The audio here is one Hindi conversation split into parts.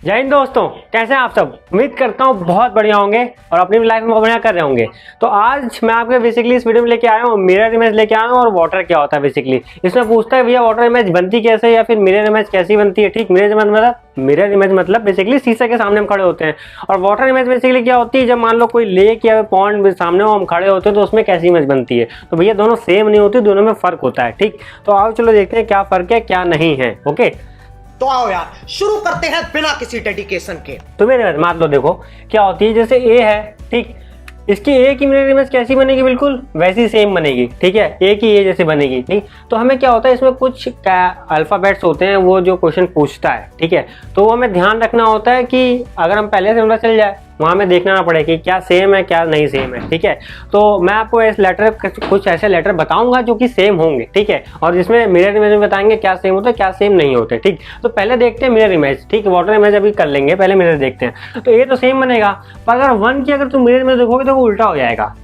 जय हिंद दोस्तों, कैसे हैं आप सब। उम्मीद करता हूँ बहुत बढ़िया होंगे और अपनी लाइफ में बहुत बढ़िया कर रहे होंगे। तो आज मैं आपके बेसिकली इस वीडियो में लेके आया हूँ मिरर इमेज लेके आया हूँ और वाटर क्या होता है। बेसिकली इसमें पूछता है भैया वाटर इमेज बनती कैसे या फिर मिरर इमेज कैसी बनती है। ठीक, मिरर इमेज मतलब बेसिकली शीशे के सामने हम खड़े होते हैं। और वाटर इमेज बेसिकली क्या होती है, जब मान लो कोई लेक या पॉन्ड सामने हम खड़े होते हैं तो उसमें कैसी इमेज बनती है। तो भैया दोनों सेम नहीं होती, दोनों में फर्क होता है। ठीक, तो आओ चलो देखते हैं क्या फर्क है क्या नहीं है। ओके, तो आओ यार शुरू करते हैं बिना किसी डेडिकेशन के। तो मेरे मान लो देखो क्या होती है, जैसे ए है, ठीक, इसकी ए की मिरर इमेज कैसी बनेगी, बिल्कुल वैसी सेम बनेगी। ठीक है, ए की ए जैसे बनेगी। ठीक, तो हमें क्या होता है, इसमें कुछ अल्फाबेट्स होते हैं वो जो क्वेश्चन पूछता है। ठीक है, तो वो हमें ध्यान रखना होता है कि अगर हम पहले से पता चल जाए, वहाँ हमें देखना ना पड़े कि क्या सेम है क्या नहीं सेम है। ठीक है, तो मैं आपको इस लेटर कुछ ऐसे लेटर बताऊंगा जो कि सेम होंगे। ठीक है, और जिसमें मिरर इमेज में बताएंगे क्या सेम होता है क्या सेम नहीं होते। ठीक, तो पहले देखते हैं मिरर इमेज। ठीक, वाटर इमेज अभी कर लेंगे, पहले मिरर देखते हैं। तो ये तो सेम बनेगा, पर अगर वन की अगर तुम मिरर इमेज देखोगे तो वो उल्टा हो जाएगा।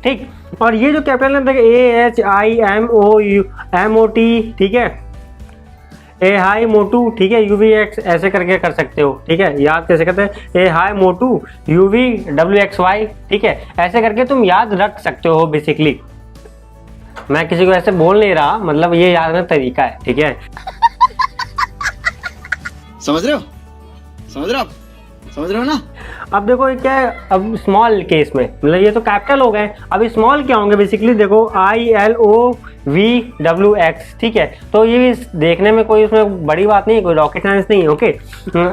ठीक, और ये जो कैपिटल है AHIMOUT, ठीक है, ए हाई मोटू, ठीक है, UVX ऐसे करके कर सकते हो। ठीक है, याद कैसे करते हैं, ए हाई मोटू UVWXY। ठीक है, ऐसे करके तुम याद रख सकते हो। बेसिकली मैं किसी को ऐसे बोल नहीं रहा, मतलब ये याद रखने का तरीका है। ठीक है, समझ रहे हो ना। अब देखो ये क्या है, अब स्मॉल केस में मतलब ये तो कैपिटल हो गए, अब स्मॉल क्या होंगे बेसिकली देखो ILOVWX। ठीक है, तो ये भी देखने में कोई उसमें बड़ी बात नहीं है, कोई रॉकेट साइंस नहीं है। ओके,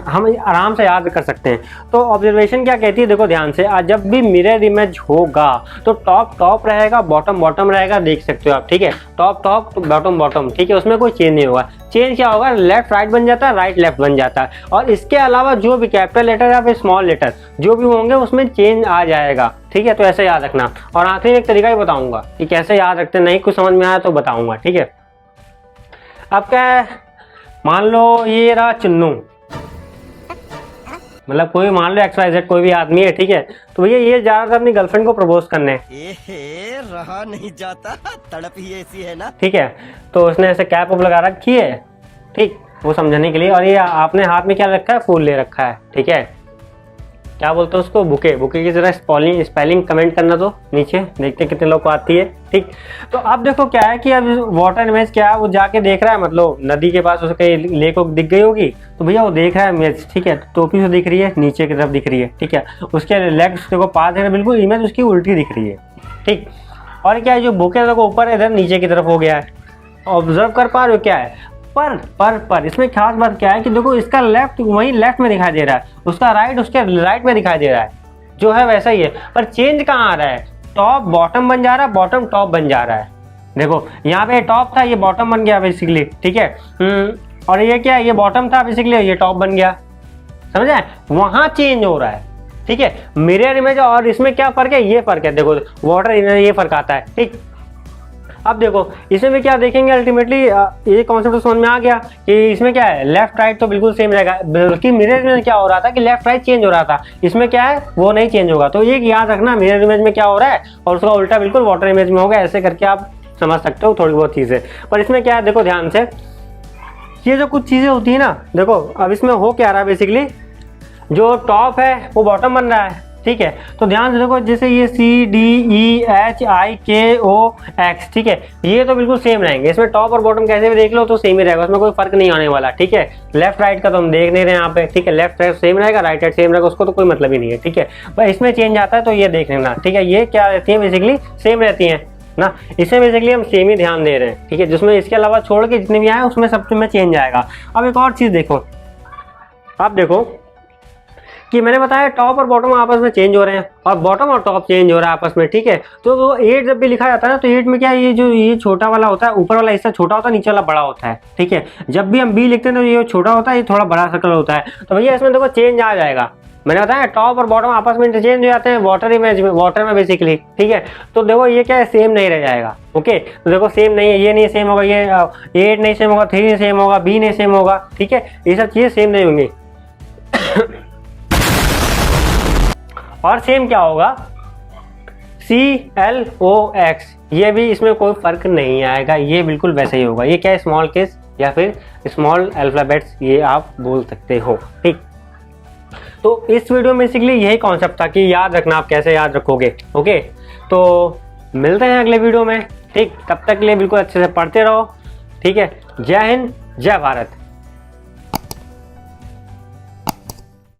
हम आराम से याद कर सकते हैं। तो ऑब्जर्वेशन क्या कहती है, देखो ध्यान से, जब भी मिरर इमेज होगा तो टॉप रहेगा, बॉटम रहेगा, देख सकते हो आप। ठीक है, टॉप बॉटम। ठीक है, उसमें कोई चेंज नहीं होगा। चेंज क्या होगा, लेफ्ट राइट बन जाता है, राइट लेफ्ट बन जाता है। और इसके अलावा जो भी कैपिटल लेटर या फिर स्मॉल लेटर जो भी होंगे उसमें चेंज आ जाएगा। ठीक है, तो ऐसे याद रखना। और आखिरी में एक तरीका ही बताऊंगा कि कैसे याद रखते, नहीं कुछ समझ में आया तो बताऊंगा। ठीक है, अब क्या है, मान लो ये रहा चुन्नू, मतलब कोई मान लो XYZ कोई भी आदमी है। ठीक है, तो भैया ये जा रहा था अपनी गर्लफ्रेंड को प्रपोज करने। रहा नहीं जाता, तड़प ही ऐसी है ना। ठीक है, तो उसने ऐसे कैप उप लगा रखी है, ठीक, वो समझाने के लिए। और ये आपने हाथ में क्या रखा है, फूल ले रखा है। ठीक है, क्या बोलते हैं उसको, बुके की जरा स्पेलिंग कमेंट करना तो नीचे, देखते हैं कितने लोग को आती है। ठीक, तो अब देखो क्या है कि अब वाटर इमेज क्या है, वो जाके देख रहा है, मतलब नदी के पास उसे कहीं लेक दिख गई होगी तो भैया वो देख रहा है इमेज। ठीक है, टोपी से दिख रही है, नीचे की तरफ दिख रही है। ठीक है, उसके लेग्स देखो पास है, बिल्कुल इमेज उसकी उल्टी दिख रही है। ठीक, और क्या है, जो बुके देखो ऊपर इधर नीचे की तरफ हो गया है। ऑब्जर्व कर पा रहे हो क्या है, पर इसमें खास बात क्या है कि देखो इसका लेफ्ट वहीं लेफ्ट में दिखाई दे रहा है, उसका राइट उसके राइट में दिखाई दे रहा है, जो है वैसा ही है। पर चेंज कहाँ आ रहा है, टॉप बॉटम बन जा रहा है, बॉटम टॉप बन जा रहा है। देखो यहाँ पे टॉप था, ये बॉटम बन गया बेसिकली। ठीक है, और ये क्या है, ये बॉटम था बेसिकली, ये टॉप बन गया। समझे, वहां चेंज हो रहा है। ठीक है, मिरर इमेज और इसमें क्या फर्क है, ये फर्क है। देखो वाटर इमेज ये फर्क आता है। ठीक, अब देखो इसमें भी क्या देखेंगे, अल्टीमेटली ये कॉन्सेप्ट समझ में आ गया कि इसमें क्या है, लेफ्ट राइट तो बिल्कुल सेम रहेगा, बल्कि मिरर में क्या हो रहा था कि लेफ्ट राइट चेंज हो रहा था, इसमें क्या है वो नहीं चेंज होगा। तो ये याद रखना, मिरर इमेज में क्या हो रहा है और उसका उल्टा बिल्कुल वाटर इमेज में होगा। ऐसे करके आप समझ सकते हो थोड़ी बहुत चीजें। पर इसमें क्या है, देखो ध्यान से, ये जो कुछ चीजें होती है ना, देखो अब इसमें हो क्या रहा है, बेसिकली जो टॉप है वो बॉटम बन रहा है। ठीक है, तो ध्यान से देखो, जैसे ये CDEHIKOX, ठीक है, ये तो बिल्कुल सेम रहेंगे। इसमें टॉप और बॉटम कैसे भी देख लो तो सेम ही रहेगा, उसमें कोई फर्क नहीं आने वाला। ठीक है, लेफ्ट राइट का तो हम देख नहीं रहे यहाँ पे। ठीक है, लेफ्ट राइट सेम रहेगा, राइट राइट सेम रहेगा, उसको तो कोई मतलब ही नहीं है। ठीक है, पर इसमें चेंज आता है तो ये देख लेना। ठीक है, ये क्या रहती है, बेसिकली सेम रहती है ना, इसमें बेसिकली हम सेम ही ध्यान दे रहे हैं। ठीक है, जिसमें इसके अलावा छोड़ के जितने भी आए उसमें सब में चेंज आएगा। अब एक और चीज देखो, आप देखो कि मैंने बताया टॉप और बॉटम आपस में चेंज हो रहे हैं और बॉटम और टॉप चेंज हो रहा है आपस में। ठीक है, तो वो 8 जब भी लिखा जाता है ना, तो 8 में क्या है, ये जो ये छोटा वाला होता है, ऊपर वाला हिस्सा छोटा होता है, नीचे वाला बड़ा होता है। ठीक है, जब भी हम बी लिखते हैं तो ये छोटा होता है, ये थोड़ा बड़ा सर्कल होता है। तो भैया इसमें देखो चेंज आ जाएगा। मैंने बताया टॉप और बॉटम आपस में इंटरचेंज हो जाते हैं वाटर इमेज में, वाटर में बेसिकली। ठीक है, तो देखो ये क्या है, सेम नहीं रह जाएगा। ओके, तो देखो सेम नहीं है, ये नहीं सेम होगा, ये 8 नहीं सेम होगा, 3 नहीं सेम होगा, बी नहीं सेम होगा। ठीक है, ये सब चीजें सेम नहीं होंगी। और सेम क्या होगा, CLOX, ये भी इसमें कोई फर्क नहीं आएगा, ये बिल्कुल वैसे ही होगा। ये क्या है, स्मॉल केस या फिर स्मॉल अल्फाबेट्स, ये आप बोल सकते हो। ठीक, तो इस वीडियो में बेसिकली यही कॉन्सेप्ट था कि याद रखना, आप कैसे याद रखोगे। ओके, तो मिलते हैं अगले वीडियो में। ठीक, तब तक के लिए बिल्कुल अच्छे से पढ़ते रहो। ठीक है, जय हिंद, जय भारत।